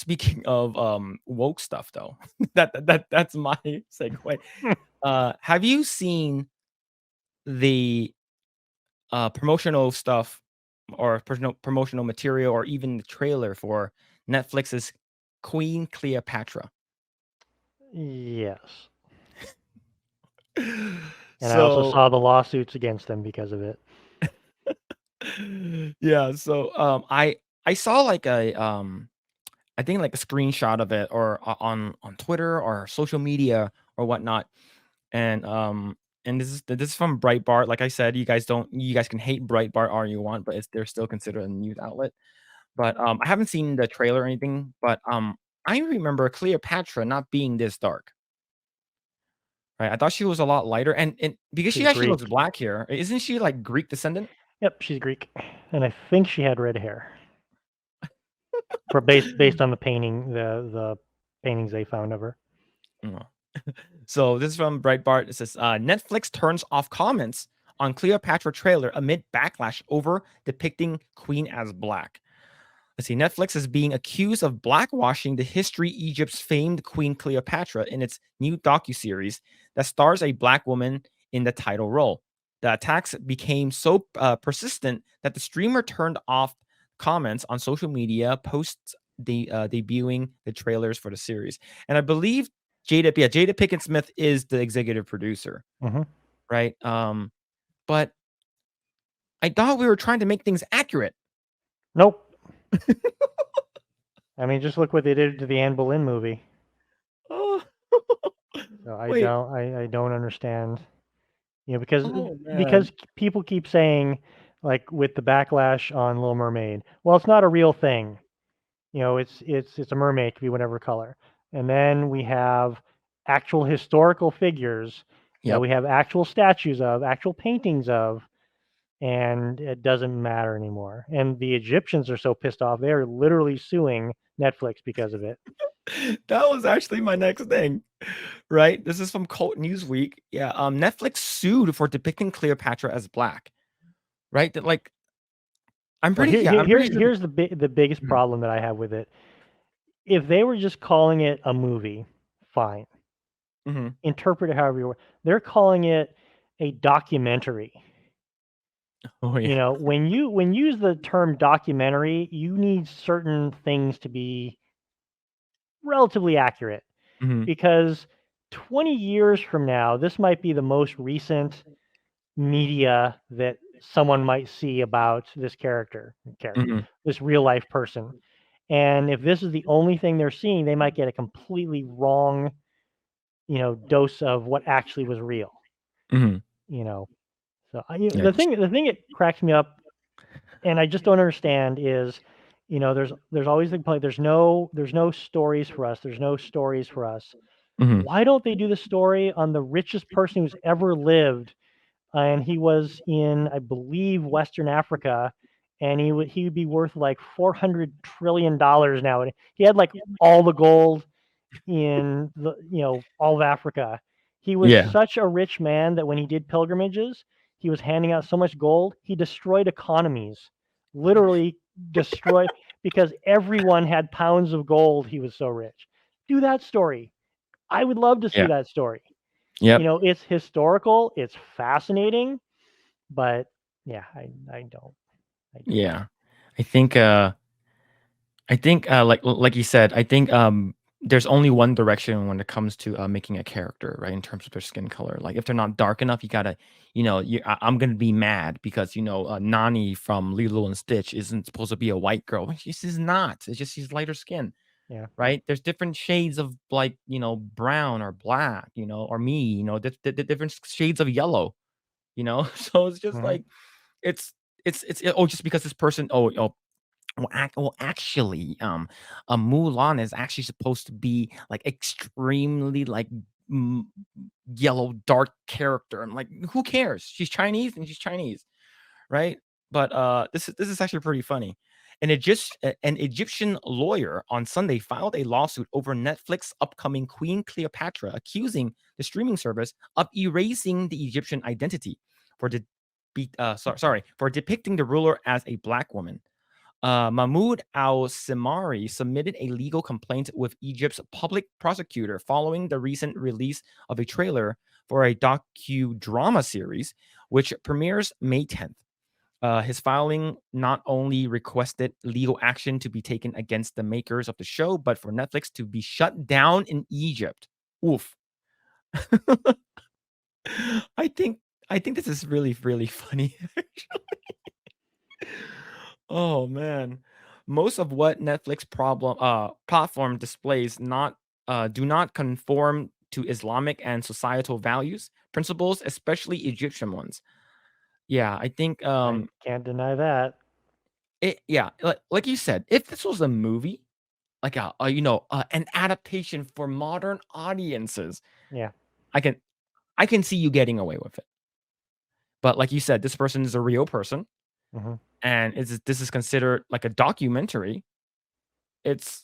speaking of woke stuff, though, that's my segue. Have you seen the promotional stuff or promotional material, or even the trailer for Netflix's Queen Cleopatra? Yes. And I also So saw the lawsuits against them because of it. yeah, so I saw like a I think like a screenshot of it, or on Twitter or social media or whatnot. And this is from Breitbart. Like I said, you guys can hate Breitbart all you want, but they're still considered a news outlet. But I haven't seen the trailer or anything, but I remember Cleopatra not being this dark. Right? I thought she was a lot lighter, and because she She's actually looks Greek. black here, isn't she like Greek descendant? Yep, she's Greek, and I think she had red hair. For based on the paintings they found of her. Mm. So this is from Breitbart. It says Netflix turns off comments on Cleopatra trailer amid backlash over depicting Queen as black. Let's see. Netflix is being accused of blackwashing the history Egypt's famed Queen Cleopatra in its new docuseries that stars a black woman in the title role. The attacks became so persistent that the streamer turned off comments on social media posts debuting the trailers for the series. And I believe Jada Pinkett Smith is the executive producer, Mm-hmm. right? But I thought we were trying to make things accurate. Nope. I mean, just look what they did to the Anne Boleyn movie. Oh, So wait. I don't understand. You know, because Oh man. because people keep saying, like with the backlash on Little Mermaid, well, it's not a real thing. You know, it's a mermaid, it could be whatever color. And then we have actual historical figures that Yep. we have actual statues of, actual paintings of, and it doesn't matter anymore. And the Egyptians are so pissed off, they are literally suing Netflix because of it. That was actually my next thing, right? This is from Cult Newsweek. Yeah, Netflix sued for depicting Cleopatra as black, right? That like Well, I'm pretty sure. here's the biggest Mhm, problem that I have with it. If they were just calling it a movie, fine. mhm. Interpret it however you want. They're calling it a documentary. Oh yeah. You know, when you use the term documentary, you need certain things to be relatively accurate Mhm, because 20 years from now, this might be the most recent media that someone might see about this mhm. this real life person. And if this is the only thing they're seeing, they might get a completely wrong, you know, dose of what actually was real, Mhm. you know. So Yeah. the thing that cracks me up, and I just don't understand is, you know, there's always the complaint. There's no stories for us. There's no stories for us. Mhm. Why don't they do the story on the richest person who's ever lived? And he was in, I believe, Western Africa, and he would be worth like $400 trillion now. And he had like all the gold in the all of Africa. He was Yeah. such a rich man that when he did pilgrimages, he was handing out so much gold, he destroyed economies. Literally destroyed because everyone had pounds of gold. He was so rich. Do that story. I would love to see Yeah. that story. You Yep. know, it's historical, it's fascinating, but yeah, I don't. I don't. Yeah. I think like you said, I think there's only one direction when it comes to making a character, right? In terms of their skin color. Like if they're not dark enough, you gotta, I'm gonna be mad because Nani from Lilo and Stitch isn't supposed to be a white girl. She's not. It's just she's lighter skin, Yeah. right? There's different shades of like brown or black, or me, different shades of yellow, So it's just Mhm. like it's just because this person actually, Mulan is actually supposed to be, like, extremely, like, m yellow, dark character. I'm like, "Who cares? She's Chinese and she's Chinese." Right? But, this is actually pretty funny. An Egyptian lawyer on Sunday filed a lawsuit over Netflix upcoming Queen Cleopatra, accusing the streaming service of erasing the Egyptian identity for for depicting the ruler as a black woman. Mahmoud al-Simari submitted a legal complaint with Egypt's public prosecutor following the recent release of a trailer for a docudrama series, which premieres May 10th. His filing not only requested legal action to be taken against the makers of the show, but for Netflix to be shut down in Egypt. Oof. I think I think this is really really funny. Oh man. Most of what Netflix platform displays not do not conform to Islamic and societal values, principles, especially Egyptian ones. Yeah, I think I can't deny that. like you said, if this was a movie, like an adaptation for modern audiences, Yeah. I can I can see you getting away with it. But like you said, this person is a real person, Hmm. and this is considered like a documentary. It's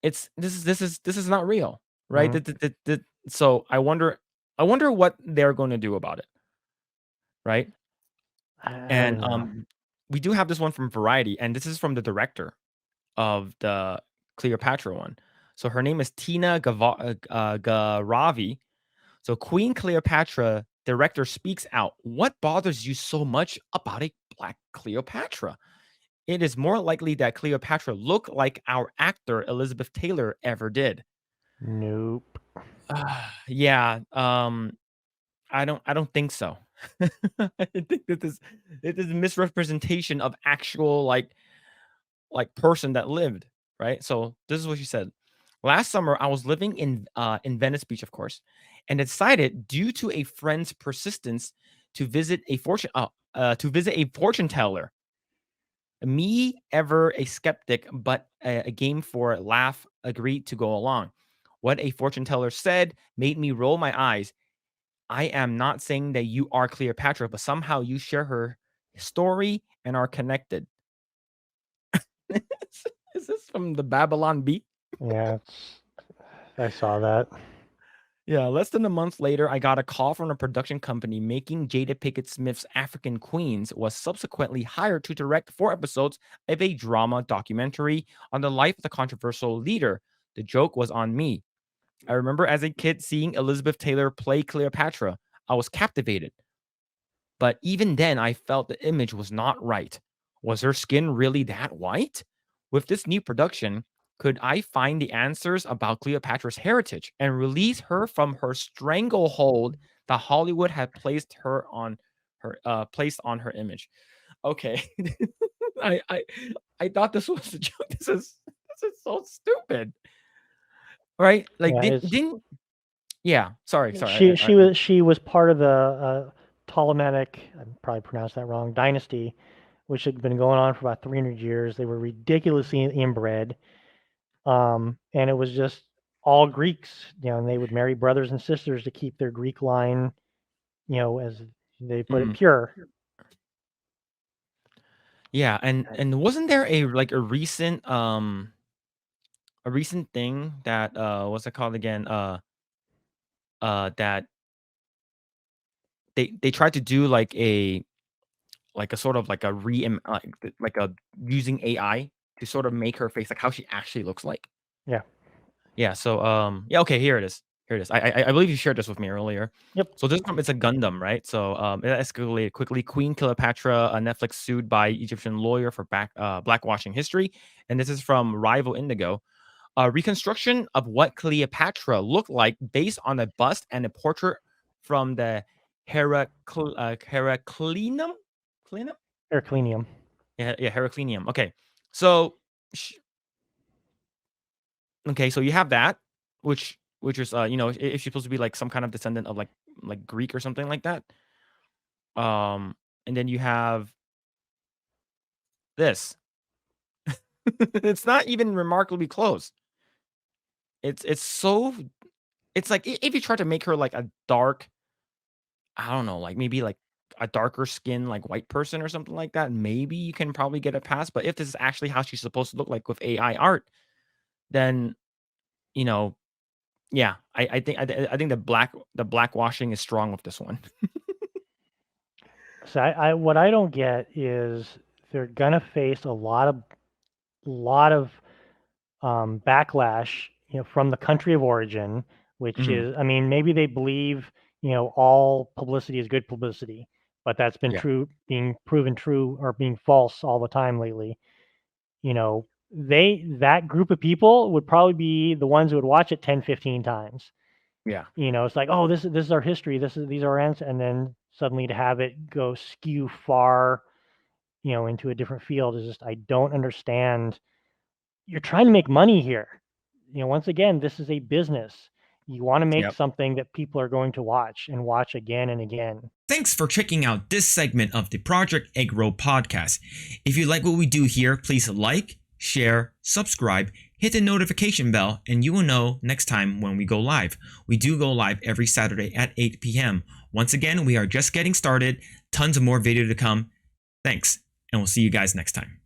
this is not real, right? Hmm. So I wonder what they're going to do about it, right? I And don't know. we do have this one from Variety, and this is from the director of the Cleopatra one. So her name is Tina Garavi. So Queen Cleopatra director speaks out. What bothers you so much about a black Cleopatra? It is more likely that Cleopatra looked like our actor Elizabeth Taylor ever did. Nope. Yeah, I don't think so. I think that this is misrepresentation of actual like person that lived, right? So this is what she said. Last summer, I was living in Venice Beach, of course, and decided due to a friend's persistence to visit a fortune teller. Me, ever a skeptic, but a game for laugh, agreed to go along. What a fortune teller said made me roll my eyes. I am not saying that you are Cleopatra, but somehow you share her story and are connected. Is this from the Babylon Bee? Yeah, I saw that. Yeah, less than a month later, I got a call from a production company making Jada Pinkett Smith's African Queens was subsequently hired to direct 4 episodes of a drama documentary on the life of the controversial leader. The joke was on me. I remember as a kid seeing Elizabeth Taylor play Cleopatra. I was captivated. But even then, I felt the image was not right. Was her skin really that white? With this new production, could I find the answers about Cleopatra's heritage and release her from her stranglehold that Hollywood had placed on her image? Okay, I I I thought this was a joke. This is so stupid, right? Like Yeah, didn't yeah. Sorry, she sorry. she was she was part of the Ptolemaic, I probably pronounced that wrong, dynasty, which had been going on for about 300 years. They were ridiculously inbred, and it was just all Greeks, and they would marry brothers and sisters to keep their Greek line, as they put it, Mm. pure. Yeah, and wasn't there a recent thing that what's it called again? That they tried to do like a sort of like a like a using AI to sort of make her face like how she actually looks like. Yeah. Yeah, so yeah, okay, here it is. Here it is. I believe you shared this with me earlier. Yep. So this one, it's a Gundam, right? So it escalated quickly. Queen Cleopatra, Netflix sued by Egyptian lawyer for blackwashing history, and this is from Rival Indigo. A reconstruction of what Cleopatra looked like based on a bust and a portrait from the Heracleanum. Cleanum? Herculaneum. Yeah, yeah, Heracleanum. Okay, so sh- okay, so you have that, which is if she's supposed to be like some kind of descendant of like Greek or something like that. Um, and then you have this. It's not even remarkably close. It's so it's like if you try to make her like a dark, I don't know, like maybe like a darker skin like white person or something like that, maybe you can probably get a pass. But if this is actually how she's supposed to look like with AI art, then you know, yeah, I think the blackwashing is strong with this one. So I what I don't get is they're gonna face a lot of lot of backlash, from the country of origin, which Mhm. is, I mean, maybe they believe, all publicity is good publicity, but that's been Yeah. being proven true or being false all the time lately. That group of people would probably be the ones who would watch it 10, 15 times. Yeah. It's like, oh, this is our history. These are our answers. And then suddenly to have it go skew far, into a different field is just, I don't understand. You're trying to make money here. Once again, this is a business. You want to make Yep. something that people are going to watch and watch again and again. Thanks for checking out this segment of the Project Eggroll podcast. If you like what we do here, please like, share, subscribe, hit the notification bell, and you will know next time when we go live. We do go live every Saturday at 8 p.m. Once again, we are just getting started. Tons of more video to come. Thanks, and we'll see you guys next time.